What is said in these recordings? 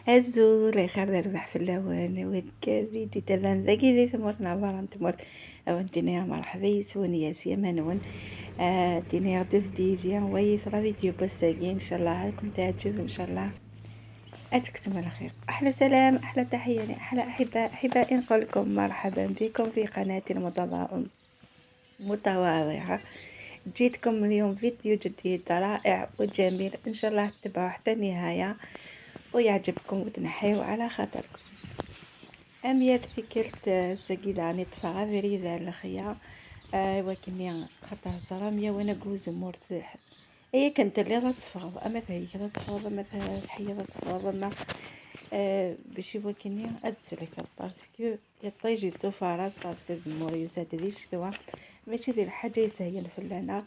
هزو لا يخير ربح في اللوان وكذي تبان ذاكي ذي ثمرت نعبر تمرت او دينيا مرحبا يسوني ياسيا منون دينيا دي ويث راه فيديو بساقي ان شاء الله راكم تعجب ان شاء الله. أتكتم على خير. أحلى سلام أحلى تحية أحلى أحبائي نقول لكم مرحبا بكم في قناة متواضعة. جيتكم اليوم فيديو جديد رائع وجميل إن شاء الله تتبعوا حتى النهاية ويعجبكم وتنحيوا على خاطركم. أميات فكرت سجيداني تفاغا فريدة الخيا وكني خطر زرامية وانا قوز مرتاح. هي كنت اللي غتفرض اما هي غتفرض اما الحية غتفرض اما باش يوكني ادسلك باسكو يطيجي توفاراس باسكو زمور يساد ديش دوا ماشي ديال الحاجة يسهل فلانا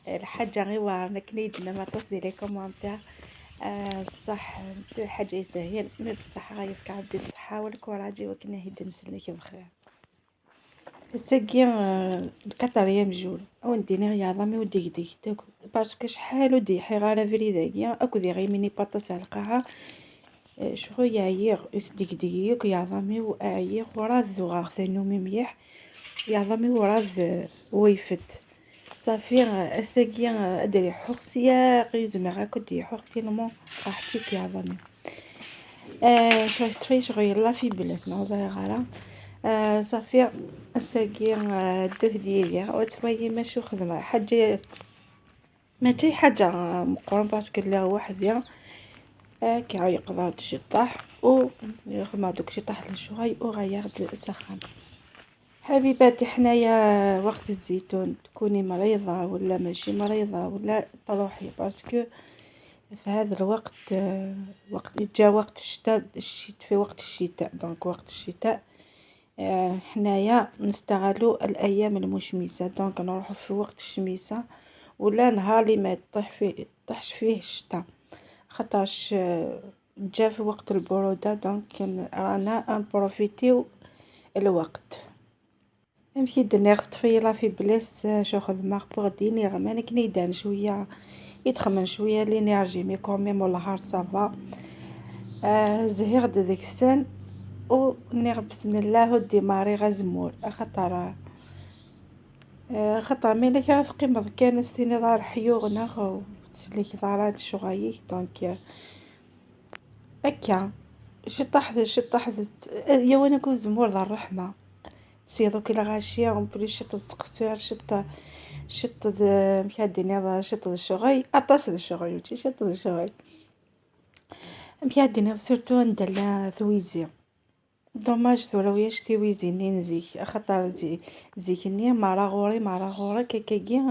الحاجة غير وارنا كنيدنا ما تصدي لي كومونتير صح الحاجة يسهل ما بصح غيفك ربي الصحة والكوراجي وكنا هيدا نسلك بخير. الساقية الكطرية مجول او نديني رياضة مي وديك ديك تاكل باسكو شحال وديحي غالا فريداكيا اكو دي غي ميني باطاس على القاعة شغل يعيق يسديك ديك يعظمي وأعيق وراه ذوغاغ ثانو مليح يعظمي وراه ويفت صافي الساقية ادري حق سياقي زعما هاكا دي حق تيلمون راح فيك يعظمي شغل تفي شغل يلا في بلاص نعوزها غالا صافي الساقي دوه ديالي وتفاي ماشي خدمة حاجة ماشي حاجة مقرون باسكو لا وحدي كي يقضى تشي طاح و يخدم دوك شي طاح للشغاي و غيرد سخان. حبيباتي حنايا وقت الزيتون تكوني مريضة ولا ماشي مريضة ولا طروحي باسكو في هذا الوقت وقت جا وقت الشتاء في وقت الشتاء دونك وقت الشتاء حنايا نستغلوا الايام المشمسه دونك نروحوا في وقت الشميسه ولا نهار اللي ما طيحش فيه الشتاء خاطرش جا في وقت البروده دونك رانا نبروفيتيو الوقت. نمشي دنيا طفيله في بلاص شو خدمه بوغ ديني غمان كنيدان شويه يتخمن شويه لينيرجي مي كوميم والنهار صافا زهيغد ديك السن و نيغ بسم الله وديماري غزمور خطر ملي كي تقيم كان ستيني دار حيوغ ناخو تسليك دارات شغايك دونك هكا شطح يا وانا كون زمور دار الرحمه سيدو كي غاشيه اون بلي شط التقصير شط مكاديني شط الشغاي اطاس الشغاي وشي شط الشغاي مكاديني سورتو ندلا ثويزي دوماج ثورا وياش تيويزيني نزيك خاطر زيكني مرا غوري كاكاكي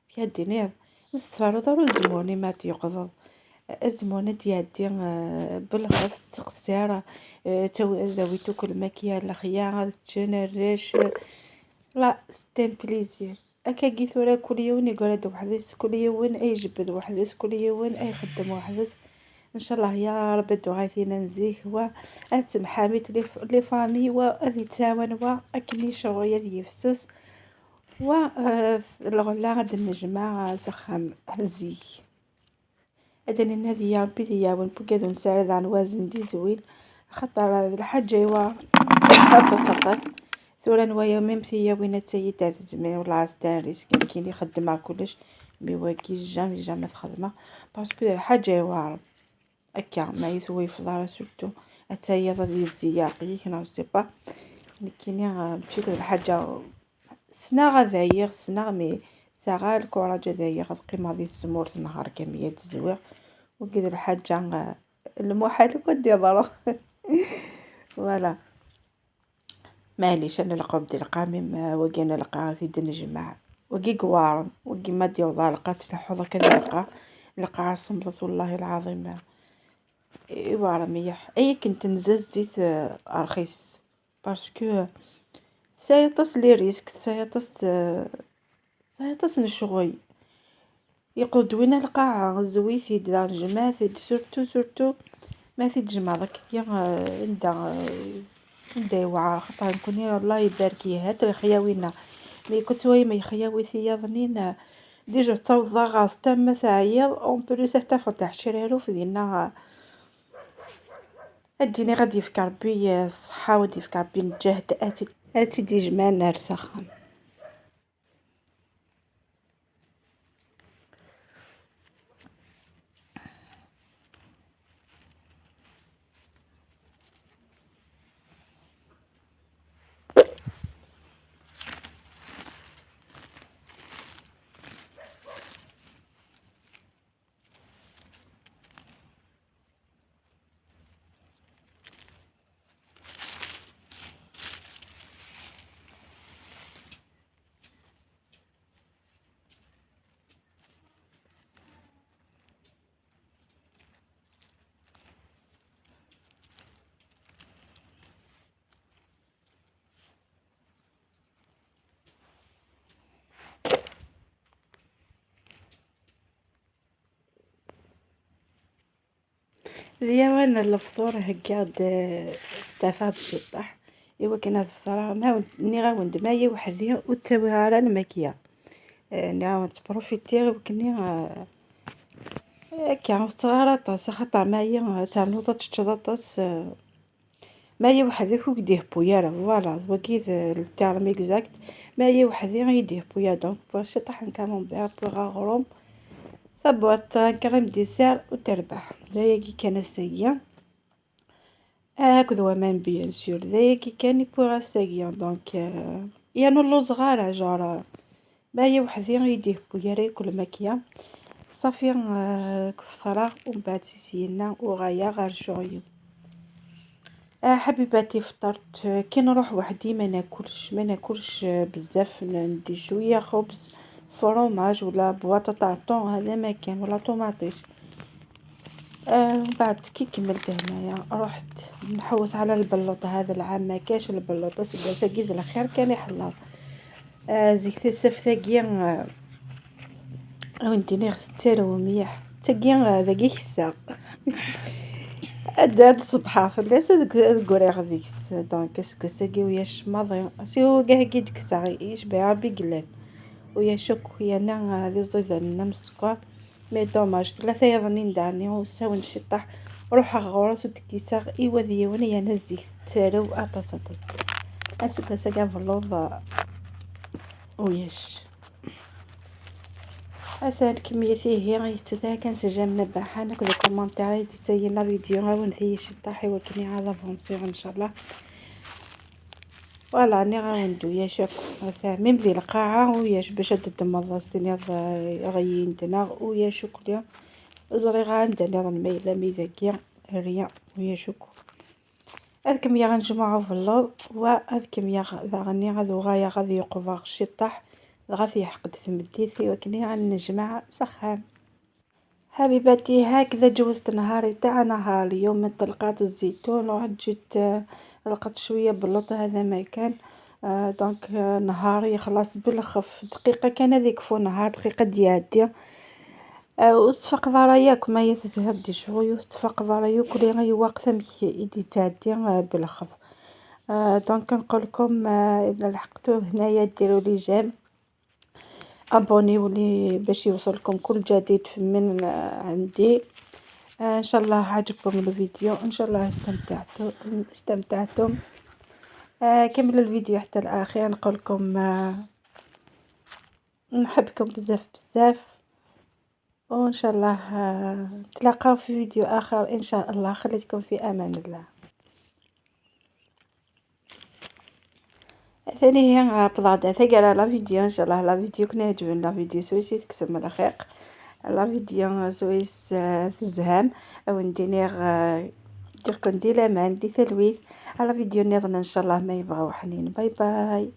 في الدنيا نستفارو دارو زموني ما تيقضل الزمونة تيعدي بالخف تقسير ذويتو كل ماكيا الخيار تجنريش لا ستين بليزير اكاكي ثورا كل يوم يقول هاد وحدث كل يوم اي جبد وحدث كل يوم اي خدم وحدث ان شاء الله يا رب دعايتنا نزيه هو اتمحامي لي فامي وغادي تعاون واكني شغويه يفسوس و الغلا غادي نجمع سخام نزيه ادني نادي يا ربي يعاون بوكادو نساعد عن وزن دي زوين خاطر الحاجه يوا حتى سقاس ثورا نوايا ميمثيه وين تاي تاع الزمان ولا عستان ريسك كاين يخدم مع كلش بيواكي جامي تخدمه باسكو الحاجه يوا هكا ما يسوي في دار سورتو حتى هي غادي الزياقي كنا سي با كاينين تشوف الحاجه سنا غاداير سنا مي ساغا الكوراج هذايا غتقيم هذه السمور النهار كامل تزوير وكذا الحاجه المحال كدير ضرو فوالا معليش انا نلقاو بدي القامم وكينا نلقى في الجماعه وكي قوارن وكي ما ديال ضالقات الحوضه كنلقى نلقى صمدت والله العظيم ايوا راه مليح اي كنت نزز زيت رخيص باسكو سايطس لي ريسك سايطس نشغل يقودونا القاعة الزويثي دار الجماعة سورتو ما في تجمع داك كي ندا يوعى خاطر نكون الله يبارك هات الخياوينا مي كنت وي ما يخياوي ثيا ظنين ديجا توضا غاس تما تعيط اون بليس حتى فتح شرارو في دينا اديني غادي يفك ربي الصحه ودي يفك ربي الجهد. اتي دي جمال نرسخ. دياوان الفطور هكا استفى بالشطح. ايوا كاين هاد الفطور ما ني غاوند مايا وحدي وتساويها على الماكيه. نعاود تبروفيتي وكني هكا صغارطاس خاطر مايا تاع نوضة تشطاطاس مايا وحدي فوق ديه بويا فوالا وكيد التيرم اكزاكت مايا وحدي غيديه بويا دونك باش طحن كامون بها بوغ فبوات كريم ديسير وتربح دايا كان الساقيه هاكذ ومان بيان سور دايا كان بوغ الساقيه دونك يعني اللوز غاله جارة مايا وحدي غيديه بويا ياكل ماكيه صافي كفطره ومن بعد سيسينا وغايا غير شغيو. حبيباتي فطرت كي نروح وحدي ما ناكلش بزاف ندي شويه خبز فرomاج ولا بواطه تاع طون هذا ما كان ولا طوماطيش. بعد كي كملت هنايا رحت نحوس على البلوط هذا العام ما كاش البلوط ساقي الخير كان يحلى زيك السفثاقيه وانتي تسالو مليح تاقي ذاك الساق هاد الصباح فلاس كوري غاديكس دونك ساقي وياش ماضي سيو كاع ديك الساعه يشبع ربي قلال ويا شك ويا انا هذه زيد لنا من السكر مي دوماج 3 يظنين دعني وساو نشطح روح غورس وتكيساغ ايوا ديوان يا ناس ديك تسالو اطاسطي اسكو ساقا فلوض وياش اثار كميتي هي غيتودا كنسجل منبحه انا كذا كومونتير تسينا فيديو غاون هي شطاحي وكني هذا فونسيغ ان شاء الله فوالا راني غندو يا شاك ميم ذي القاعه وياش باش تدمر راستني غينتنا ويا شكرا زري غندنا الميله ميذاكيا ريا ويا شكو هذكم يا غنجمعو في اللوط وهذكم يا غني غادو غايا غادي يقضى الشطاح غادي يحقد في مديتي وكني غنجمع سخان. حبيباتي هكذا جوزت نهاري تاع نهار اليوم طلقات الزيتون وعاد جيت لقيت شويه بلوط هذا ما كان دونك نهاري خلاص بالخف دقيقه كان هذيك فو نهار دقيقه ديادي وتفق ضراياك ما يتزهد شويه وتفق ضرايا كل غي واقفه يدي تعدي بالخف دونك نقول لكم اذا لحقتوا هنايا ديروا لي جيم ابونيو لي باش يوصلكم كل جديد من عندي. ان شاء الله عجبكم الفيديو ان شاء الله استمتعتم كملوا الفيديو حتى الاخير نقول لكم نحبكم بزاف بزاف وان شاء الله نتلاقاو في فيديو اخر ان شاء الله. خليتكم في امان الله. ثاني هي بضعة ثقيلة لا فيديو ان شاء الله لا فيديو كنا يعجبنا لا فيديو سويسي تكسب من الخيق لا فيديو سويس في الزهام او ندير ديركم دي لامان دي ثلويث على فيديو نظن ان شاء الله ما يبغاو حنين. باي باي.